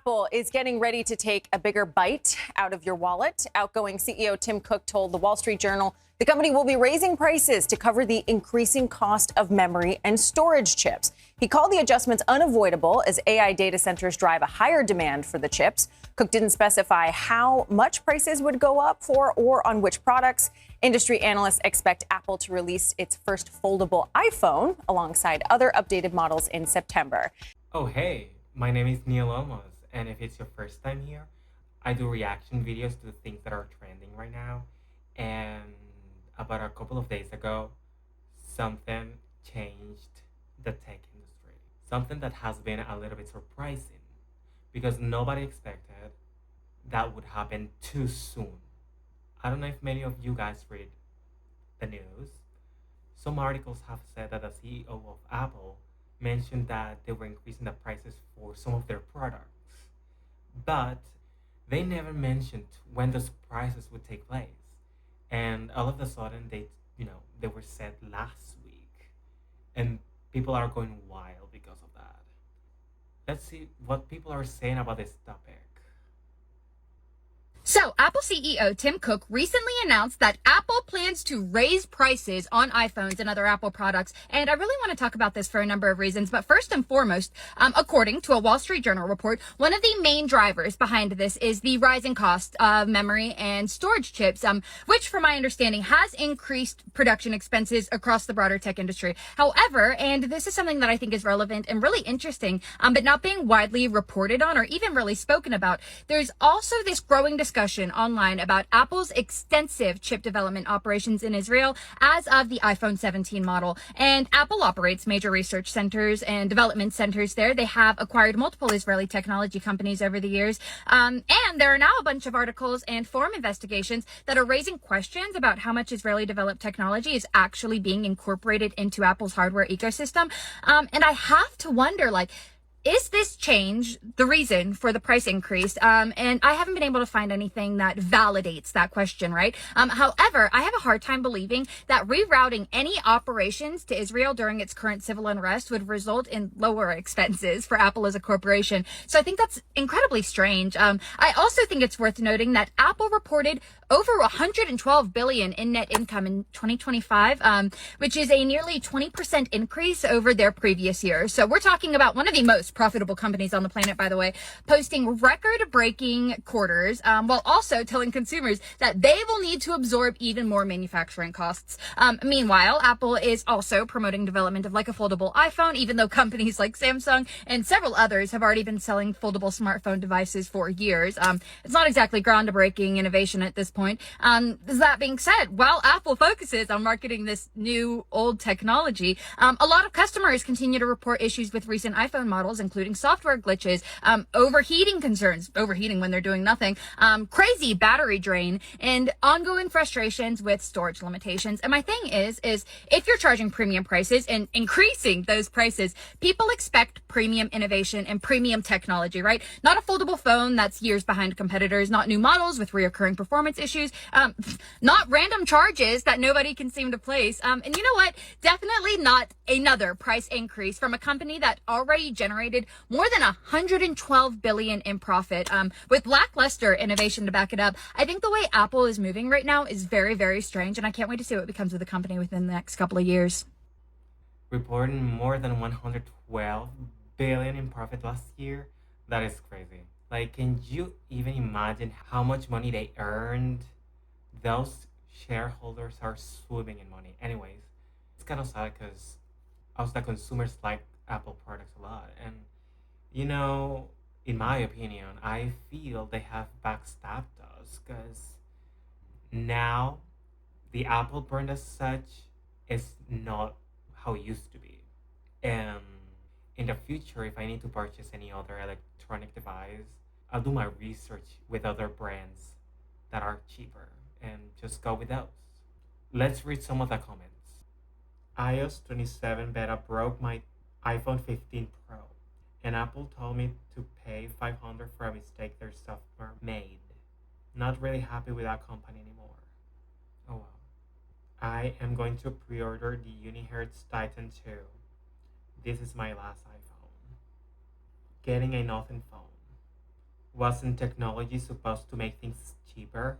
Apple is getting ready to take a bigger bite out of your wallet. Outgoing CEO Tim Cook told the Wall Street Journal the company will be raising prices to cover the increasing cost of memory and storage chips. He called the adjustments unavoidable as AI data centers drive a higher demand for the chips. Cook didn't specify how much prices would go up for or on which products. Industry analysts expect Apple to release its first foldable iPhone alongside other updated models in September. Oh, hey, my name is Neil Olmos, and if it's your first time here, I do reaction videos to the things that are trending right now. And about a couple of days ago, something changed the tech industry. Something that has been a little bit surprising because nobody expected that would happen too soon. I don't know if many of you guys read the news. Some articles have said that the CEO of Apple mentioned that they were increasing the prices for some of their products, but they never mentioned when those prices would take place. And all of a sudden, they were set last week, and people are going wild because of that. Let's see what people are saying about this topic. So, Apple CEO Tim Cook recently announced that Apple plans to raise prices on iPhones and other Apple products. And I really want to talk about this for a number of reasons. But first and foremost, according to a Wall Street Journal report, one of the main drivers behind this is the rising cost of memory and storage chips, which, from my understanding, has increased production expenses across the broader tech industry. However, and this is something that I think is relevant and really interesting, but not being widely reported on or even really spoken about, there's also this growing discussion online about Apple's extensive chip development operations in Israel as of the iPhone 17 model. And Apple operates major research centers and development centers there. They have acquired multiple Israeli technology companies over the years. And there are now a bunch of articles and forum investigations that are raising questions about how much Israeli developed technology is actually being incorporated into Apple's hardware ecosystem. And I have to wonder, is this change the reason for the price increase? And I haven't been able to find anything that validates that question, right? However, I have a hard time believing that rerouting any operations to Israel during its current civil unrest would result in lower expenses for Apple as a corporation. So I think that's incredibly strange. I also think it's worth noting that Apple reported over 112 billion in net income in 2025, which is a nearly 20% increase over their previous year. So we're talking about one of the most profitable companies on the planet, by the way, posting record-breaking quarters, while also telling consumers that they will need to absorb even more manufacturing costs. Meanwhile, Apple is also promoting development of a foldable iPhone, even though companies like Samsung and several others have already been selling foldable smartphone devices for years. It's not exactly groundbreaking innovation at this point. That being said, while Apple focuses on marketing this new old technology, a lot of customers continue to report issues with recent iPhone models, including software glitches, overheating concerns, overheating when they're doing nothing, crazy battery drain, and ongoing frustrations with storage limitations. And my thing is if you're charging premium prices and increasing those prices, people expect premium innovation and premium technology, right? Not a foldable phone that's years behind competitors, not new models with reoccurring performance issues, not random charges that nobody can seem to place. And you know what? Definitely not another price increase from a company that already generated more than 112 billion in profit, with lackluster innovation to back it up. I think the way Apple is moving right now is very, very strange, and I can't wait to see what becomes of the company within the next couple of years. Reporting more than 112 billion in profit last year, that is crazy. Can you even imagine how much money they earned? Those shareholders are swimming in money. Anyways, it's kind of sad because us, the consumers, like Apple products a lot. And, in my opinion, I feel they have backstabbed us because now the Apple brand as such is not how it used to be. And in the future, if I need to purchase any other electronic device, I'll do my research with other brands that are cheaper and just go with those. Let's read some of the comments. iOS 27 beta broke my iPhone 15 Pro, and Apple told me to pay $500 for a mistake their software made. Not really happy with that company anymore. Oh well. I am going to pre-order the Unihertz Titan 2. This is my last iPhone. Getting a nothing phone. Wasn't technology supposed to make things cheaper?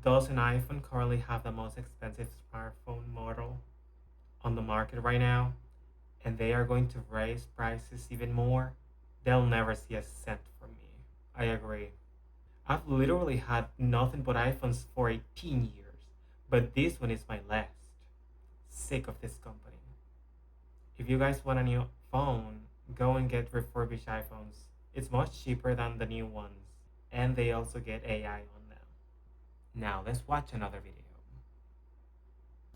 Does an iPhone currently have the most expensive smartphone model on the market right now? And they are going to raise prices even more? They'll never see a cent from me. I agree. I've literally had nothing but iPhones for 18 years, but this one is my last. Sick of this company. If you guys want a new phone, go and get refurbished iPhones. It's much cheaper than the new ones, and they also get AI on them. Now let's watch another video.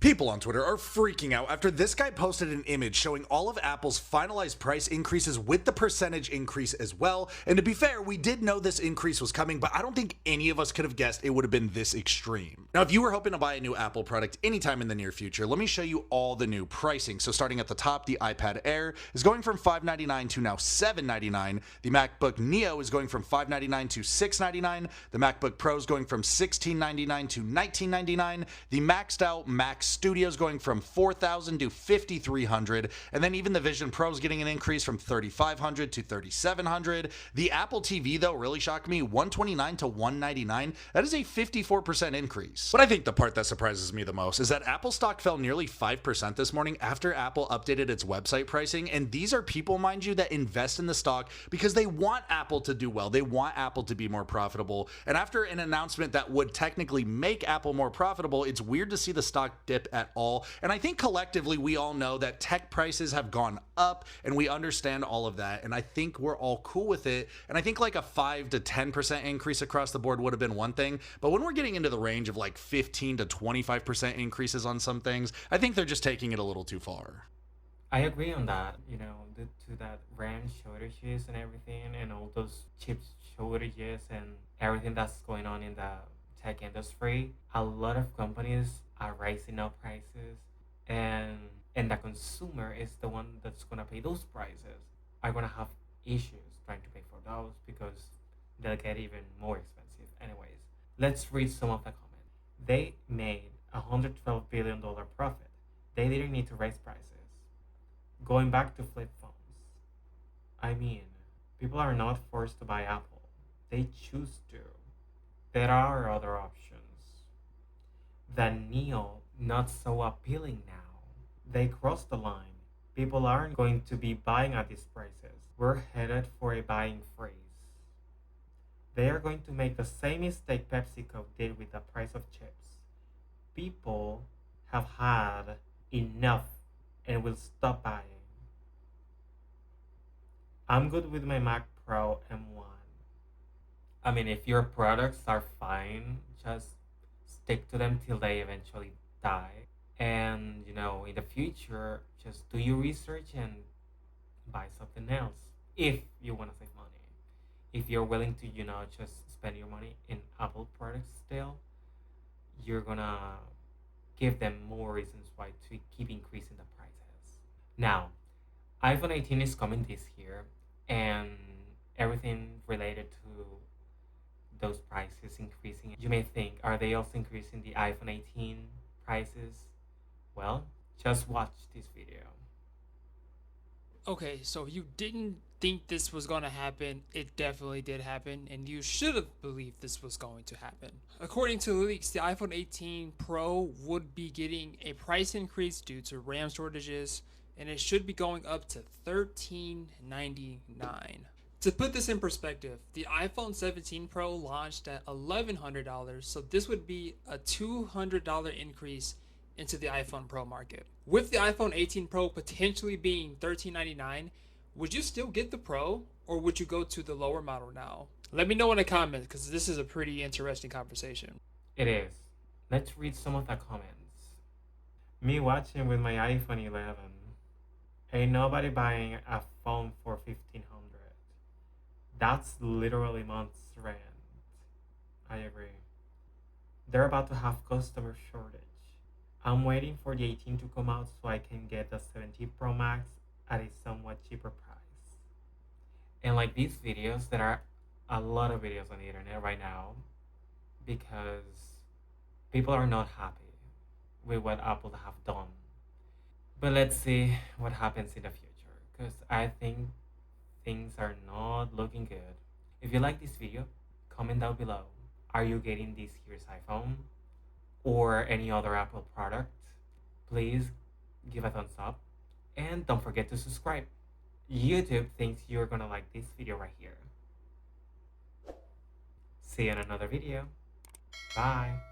People on Twitter are freaking out after this guy posted an image showing all of Apple's finalized price increases with the percentage increase as well. And to be fair, we did know this increase was coming, but I don't think any of us could have guessed it would have been this extreme. Now, if you were hoping to buy a new Apple product anytime in the near future, let me show you all the new pricing. So starting at the top, the iPad Air is going from $599 to now $799. The MacBook Neo is going from $599 to $699. The MacBook Pro is going from $1699 to $1999. The maxed out Mac Studio's going from $4,000 to $5,300, and then even the Vision Pro's getting an increase from $3,500 to $3,700. The Apple TV, though, really shocked me, $129 to $199. That is a 54% increase. But I think the part that surprises me the most is that Apple stock fell nearly 5% this morning after Apple updated its website pricing, and these are people, mind you, that invest in the stock because they want Apple to do well. They want Apple to be more profitable, and after an announcement that would technically make Apple more profitable, it's weird to see the stock dip at all. And I think collectively we all know that tech prices have gone up, and we understand all of that, and I think we're all cool with it. And I think like a 5 to 10% increase across the board would have been one thing, but when we're getting into the range of like 15 to 25% increases on some things, I think they're just taking it a little too far. I agree on that, due to that RAM shortages and everything, and all those chip shortages and everything that's going on in the tech industry. A lot of companies are raising up prices, and the consumer is the one that's gonna pay those prices. Are gonna have issues trying to pay for those because they'll get even more expensive. Anyways, let's read some of the comments. They made $112 billion profit. They didn't need to raise prices. Going back to flip phones. I mean, people are not forced to buy Apple. They choose to. There are other options. The Neo, not so appealing now. They crossed the line. People aren't going to be buying at these prices. We're headed for a buying freeze. They are going to make the same mistake PepsiCo did with the price of chips. People have had enough and will stop buying. I'm good with my Mac Pro M1. I mean, if your products are fine, just stick to them till they eventually die. And, in the future, just do your research and buy something else if you want to save money. If you're willing to, just spend your money in Apple products still, you're gonna give them more reasons why to keep increasing the prices. Now, iPhone 18 is coming this year, and everything related to those prices increasing. You may think, are they also increasing the iPhone 18 prices? Well, just watch this video. Okay, so you didn't think this was going to happen. It definitely did happen, and you should have believed this was going to happen. According to leaks, the iPhone 18 Pro would be getting a price increase due to RAM shortages, and it should be going up to $1,399. To put this in perspective, the iPhone 17 Pro launched at $1,100, so this would be a $200 increase into the iPhone Pro market. With the iPhone 18 Pro potentially being $1,399, would you still get the Pro, or would you go to the lower model now? Let me know in the comments, because this is a pretty interesting conversation. It is. Let's read some of the comments. Me watching with my iPhone 11. Ain't nobody buying a phone for $1,500. That's literally month's rent. I agree. They're about to have customer shortage. I'm waiting for the 18 to come out so I can get the 17 Pro Max at a somewhat cheaper price. And like these videos, there are a lot of videos on the internet right now because people are not happy with what Apple have done. But let's see what happens in the future, because I think things are not looking good. If you like this video, comment down below. Are you getting this year's iPhone or any other Apple product? Please give a thumbs up and don't forget to subscribe. YouTube thinks you're gonna like this video right here. See you in another video. Bye.